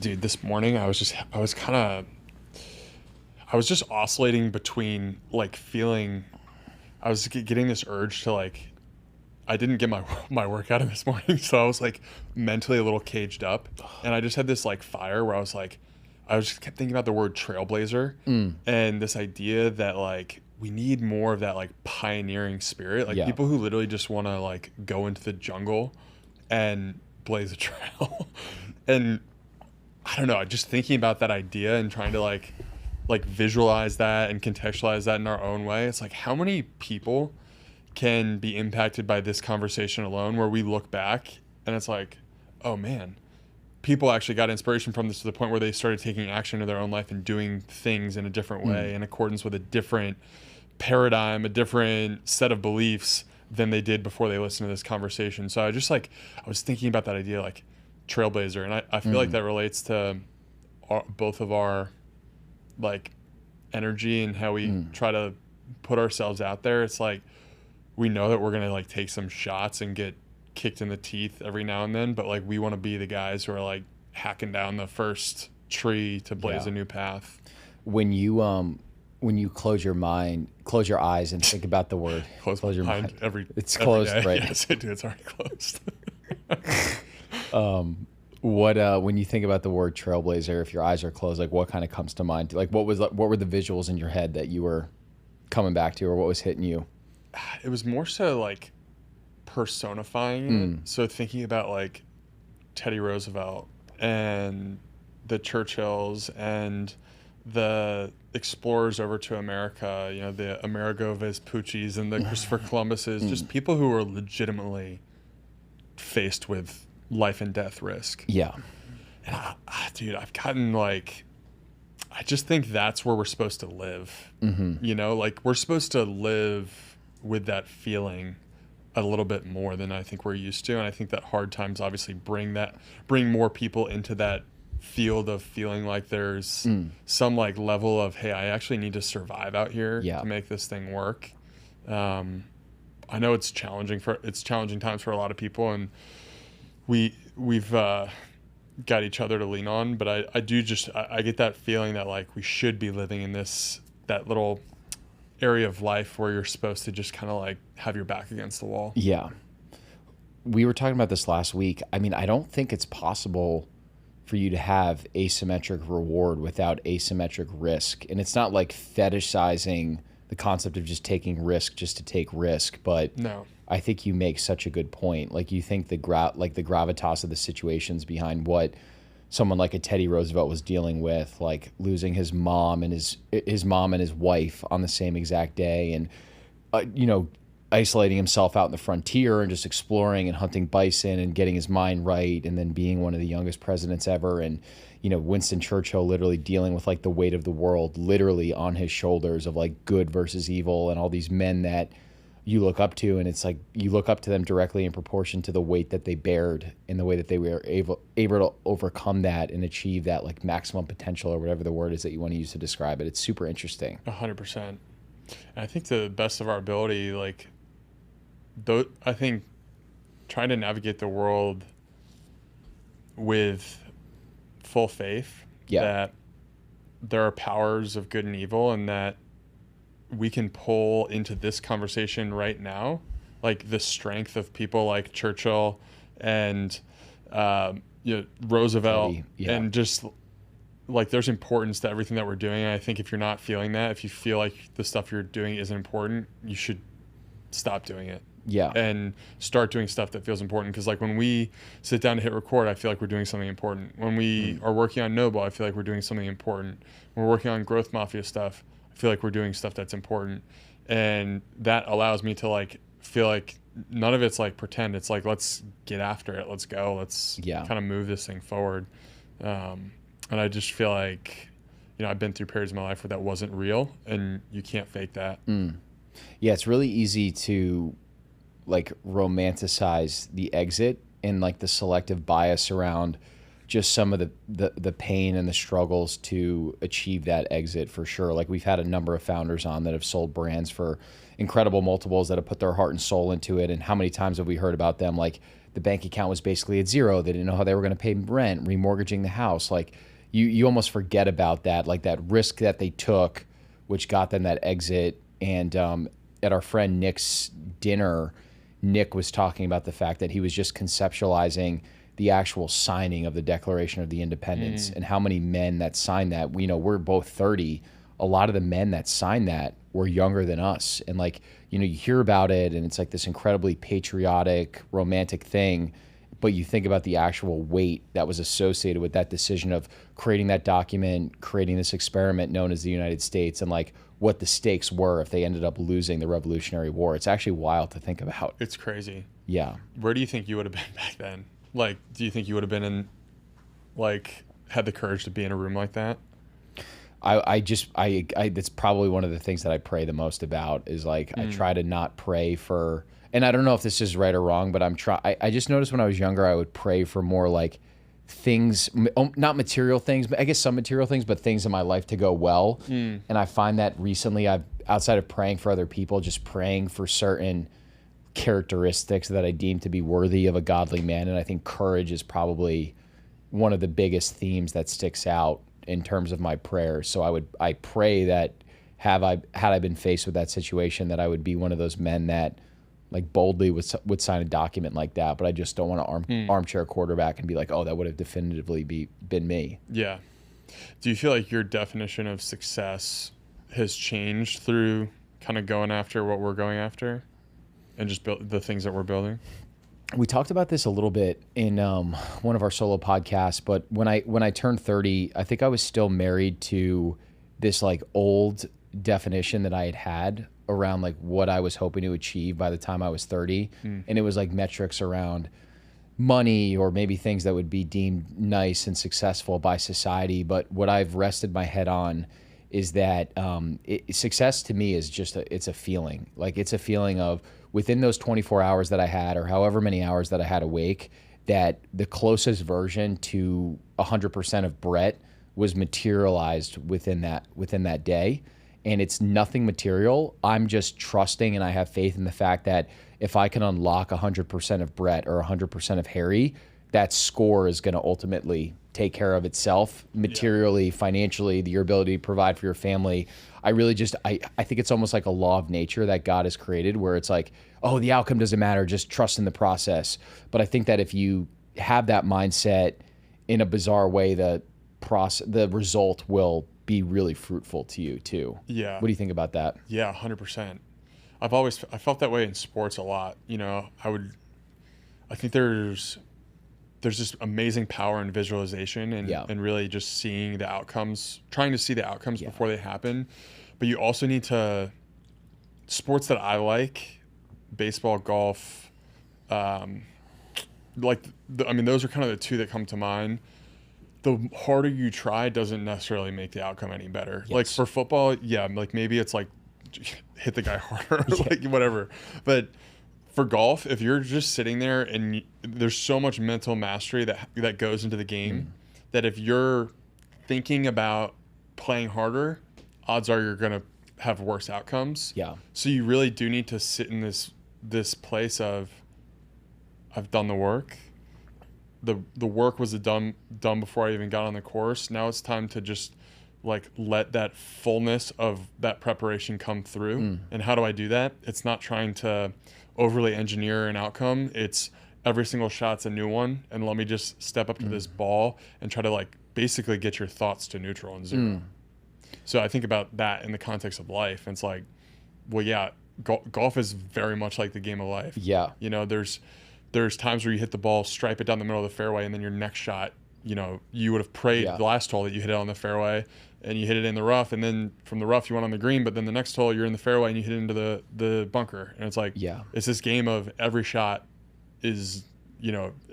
Dude, this morning I was just oscillating between like feeling, I was getting this urge to like, I didn't get my workout in this morning, so I was like mentally a little caged up, and I just had this like fire where I was just kept thinking about the word trailblazer, and this idea that like we need more of that like pioneering spirit, like Yeah. people who literally just want to like go into the jungle and blaze a trail, and I don't know, just thinking about that idea and trying to like visualize that and contextualize that in our own way. It's like how many people can be impacted by this conversation alone where we look back and it's like, oh man, people actually got inspiration from this to the point where they started taking action in their own life and doing things in a different way in accordance with a different paradigm, a different set of beliefs than they did before they listened to this conversation. So I was thinking about that idea like trailblazer, and I feel like that relates to both of our like energy and how we try to put ourselves out there. It's like we know that we're gonna like take some shots and get kicked in the teeth every now and then, but like we want to be the guys who are like hacking down the first tree to blaze a new path. When you close your eyes and think about the word Close your mind it's every closed, day. right? Yes, I do. It's already closed. When you think about the word trailblazer, if your eyes are closed, like what kind of comes to mind? Like what were the visuals in your head that you were coming back to, or what was hitting you? It was more so like personifying it. So thinking about like Teddy Roosevelt and the Churchills and the explorers over to America, you know, the Amerigo Vespucci's and the Christopher Columbuses, just people who were legitimately faced with life and death risk. Yeah. And dude, I've gotten like, I just think that's where we're supposed to live. You know, like we're supposed to live with that feeling a little bit more than I think we're used to. And I think that hard times obviously bring more people into that field of feeling like there's some like level of, hey, I actually need to survive out here to make this thing work. I know it's challenging times for a lot of people, and we've got each other to lean on, but I get that feeling that like we should be living in that little area of life where you're supposed to just kind of like have your back against the wall. Yeah. We were talking about this last week. I mean, I don't think it's possible for you to have asymmetric reward without asymmetric risk. And it's not like fetishizing the concept of just taking risk just to take risk, but No. I think you make such a good point. Like you think the gravitas of the situations behind what someone like a Teddy Roosevelt was dealing with, like losing his mom and his mom and his wife on the same exact day, and isolating himself out in the frontier and just exploring and hunting bison and getting his mind right, and then being one of the youngest presidents ever, and Winston Churchill literally dealing with like the weight of the world literally on his shoulders of like good versus evil, and all these men that you look up to, and it's like you look up to them directly in proportion to the weight that they bared and the way that they were able to overcome that and achieve that like maximum potential, or whatever the word is that you want to use to describe it. It's super interesting. 100%. And I think to the best of our ability, like, I think trying to navigate the world with full faith that there are powers of good and evil, and that we can pull into this conversation right now, like the strength of people like Churchill and Roosevelt, and just like there's importance to everything that we're doing. And I think if you're not feeling that, if you feel like the stuff you're doing isn't important, you should stop doing it. And start doing stuff that feels important. Because like when we sit down to hit record, I feel like we're doing something important. When we are working on Noble, I feel like we're doing something important. When we're working on Growth Mafia stuff, I feel like we're doing stuff that's important. And that allows me to like feel like none of it's like pretend. It's like, let's get after it. Let's go. Let's kind of move this thing forward. And I just feel like, I've been through periods of my life where that wasn't real, and you can't fake that. Yeah, it's really easy to like romanticize the exit and like the selective bias around just some of the pain and the struggles to achieve that exit, for sure. Like we've had a number of founders on that have sold brands for incredible multiples, that have put their heart and soul into it. And how many times have we heard about them like the bank account was basically at zero. They didn't know how they were going to pay rent, remortgaging the house. Like you almost forget about that, like that risk that they took, which got them that exit. And at our friend Nick's dinner, Nick was talking about the fact that he was just conceptualizing the actual signing of the Declaration of the Independence and how many men that signed that. We're both 30. A lot of the men that signed that were younger than us. And like, you hear about it and it's like this incredibly patriotic, romantic thing, but you think about the actual weight that was associated with that decision of creating that document, creating this experiment known as the United States, and like what the stakes were if they ended up losing the Revolutionary War. It's actually wild to think about. It's crazy. Yeah. Where do you think you would have been back then? Like, do you think you would have been in, like, had the courage to be in a room like that? That's probably one of the things that I pray the most about is like, I try to not pray for, and I don't know if this is right or wrong, but I just noticed when I was younger, I would pray for more like things, not material things, but I guess some material things, but things in my life to go well. And I find that recently outside of praying for other people, just praying for certain characteristics that I deem to be worthy of a godly man. And I think courage is probably one of the biggest themes that sticks out in terms of my prayers. So I pray that had I been faced with that situation, that I would be one of those men that like boldly would sign a document like that. But I just don't want to armchair quarterback and be like, oh, that would have definitively been me. Yeah. Do you feel like your definition of success has changed through kind of going after what we're going after and just build the things that we're building? We talked about this a little bit in one of our solo podcasts, but when I turned 30, I think I was still married to this like old definition that I had around like what I was hoping to achieve by the time I was 30. And it was like metrics around money or maybe things that would be deemed nice and successful by society. But what I've rested my head on is that success to me is just it's a feeling. Like it's a feeling of within those 24 hours that I had, or however many hours that I had awake, that the closest version to 100% of Brett was materialized within that day. And it's nothing material. I'm just trusting and I have faith in the fact that if I can unlock 100% of Brett or 100% of Harry, that score is going to ultimately take care of itself materially, financially, your ability to provide for your family. I really just, I think it's almost like a law of nature that God has created where it's like, oh, the outcome doesn't matter, just trust in the process. But I think that if you have that mindset in a bizarre way, the result will be really fruitful to you too. Yeah. What do you think about that? Yeah, 100%. I felt that way in sports a lot. I think there's just amazing power in visualization and really just seeing the outcomes, trying to see the outcomes before they happen. But you also need to, sports that I like, baseball, golf, those are kind of the two that come to mind. The harder you try doesn't necessarily make the outcome any better. Yes. Like for football, like maybe it's like hit the guy harder, like whatever. But for golf, if you're just sitting there and there's so much mental mastery that goes into the game that if you're thinking about playing harder, odds are you're going to have worse outcomes. Yeah. So you really do need to sit in this place of I've done the work. The work was done before I even got on the course. Now it's time to just like let that fullness of that preparation come through. And how do I do that? It's not trying to overly engineer an outcome. It's every single shot's a new one, and let me just step up to this ball and try to like basically get your thoughts to neutral and zero. So I think about that in the context of life. And it's like, well, yeah, golf is very much like the game of life. Yeah. There's times where you hit the ball, stripe it down the middle of the fairway, and then your next shot, you would have prayed the last hole that you hit it on the fairway and you hit it in the rough, and then from the rough you went on the green, but then the next hole you're in the fairway and you hit it into the bunker. And it's like, it's this game of every shot is,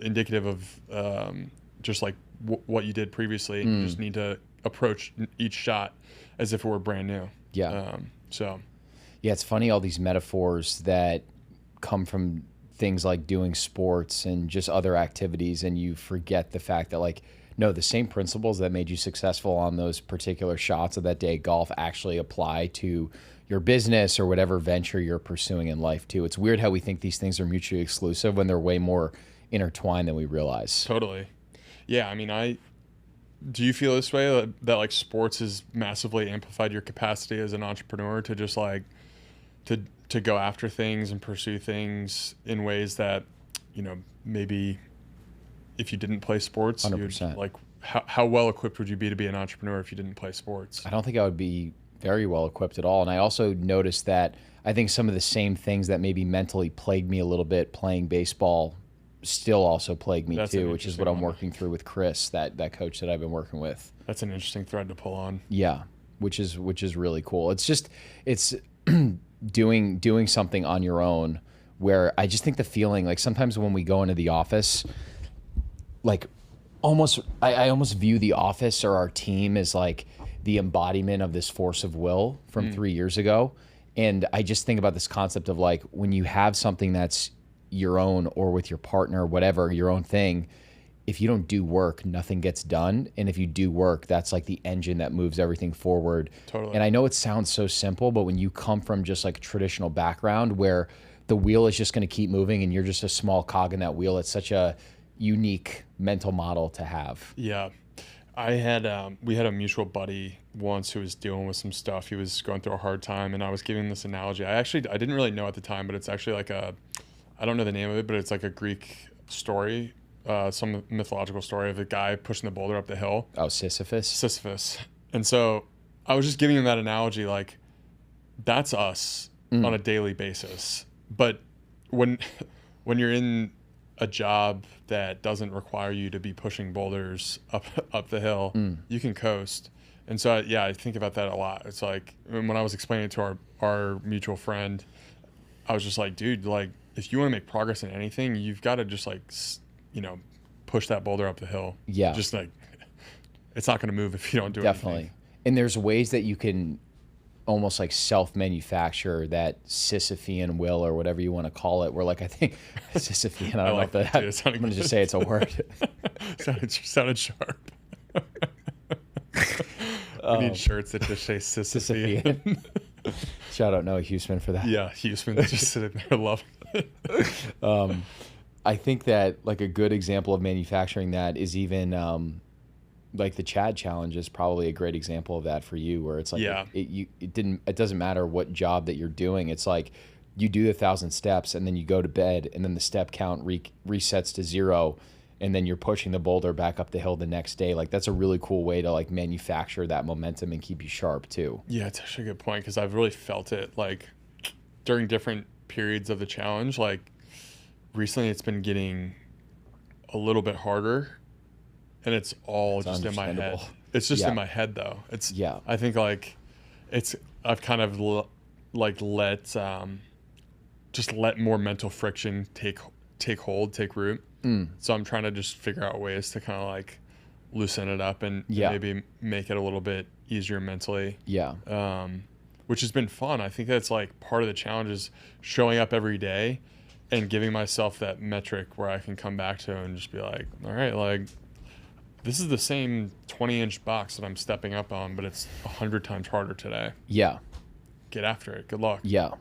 indicative of just like what you did previously. You just need to approach each shot as if it were brand new. Yeah, it's funny, all these metaphors that come from things like doing sports and just other activities, and you forget the fact that like, no, the same principles that made you successful on those particular shots of that day golf actually apply to your business or whatever venture you're pursuing in life too. It's weird how we think these things are mutually exclusive when they're way more intertwined than we realize. Totally. Yeah, I mean, do you feel this way that like sports has massively amplified your capacity as an entrepreneur to just like to go after things and pursue things in ways that, maybe if you didn't play sports, 100%. like how well equipped would you be to be an entrepreneur if you didn't play sports? I don't think I would be very well equipped at all. And I also noticed that I think some of the same things that maybe mentally plagued me a little bit playing baseball still also plague me too, which is what I'm working through with Chris, that coach that I've been working with. That's an interesting thread to pull on. Yeah, which is really cool. It's doing something on your own, where I just think the feeling, like sometimes when we go into the office, like I almost view the office or our team as like the embodiment of this force of will from 3 years ago. And I just think about this concept of like, when you have something that's your own, or with your partner, whatever, your own thing, if you don't do work, nothing gets done. And if you do work, that's like the engine that moves everything forward. Totally. And I know it sounds so simple, but when you come from just like a traditional background where the wheel is just going to keep moving and you're just a small cog in that wheel, it's such a unique mental model to have. Yeah. We had a mutual buddy once who was dealing with some stuff. He was going through a hard time, and I was giving this analogy. I didn't really know at the time, but it's actually like I don't know the name of it, but it's like a Greek story, some mythological story of a guy pushing the boulder up the hill. Oh, Sisyphus. Sisyphus. And so I was just giving him that analogy, like that's us on a daily basis. But when you're in a job that doesn't require you to be pushing boulders up the hill, you can coast. And so I think about that a lot. It's like when I was explaining it to our mutual friend, I was just like, dude, like if you want to make progress in anything, you've got to just like, push that boulder up the hill. Yeah. Just like, it's not going to move if you don't do Definitely. anything. And there's ways that you can almost like self-manufacture that Sisyphean will, or whatever you want to call it, where like I think Sisyphean, I don't know if that, I'm going to just say it's a word. sounded sharp. We need shirts that just say Sisyphean. Shout out Noah Huseman for that. Yeah, Huseman just sitting there loving it. I think that like a good example of manufacturing that is even like the Chad challenge is probably a great example of that for you, where it's like it doesn't matter what job that you're doing. It's like you do 1,000 steps and then you go to bed, and then the step count resets to 0, and then you're pushing the boulder back up the hill the next day. Like that's a really cool way to like manufacture that momentum and keep you sharp too. Yeah, it's actually a good point, because I've really felt it like during different periods of the challenge. Like recently it's been getting a little bit harder, and it's all just in my head. It's just in my head though. I think like I've kind of let more mental friction take root. So I'm trying to just figure out ways to kind of like loosen it up and maybe make it a little bit easier mentally. Yeah. Which has been fun. I think that's like part of the challenge is showing up every day and giving myself that metric where I can come back to and just be like, all right, like this is the same 20-inch box that I'm stepping up on, but it's 100 times harder today. Yeah. Get after it. Good luck. Yeah.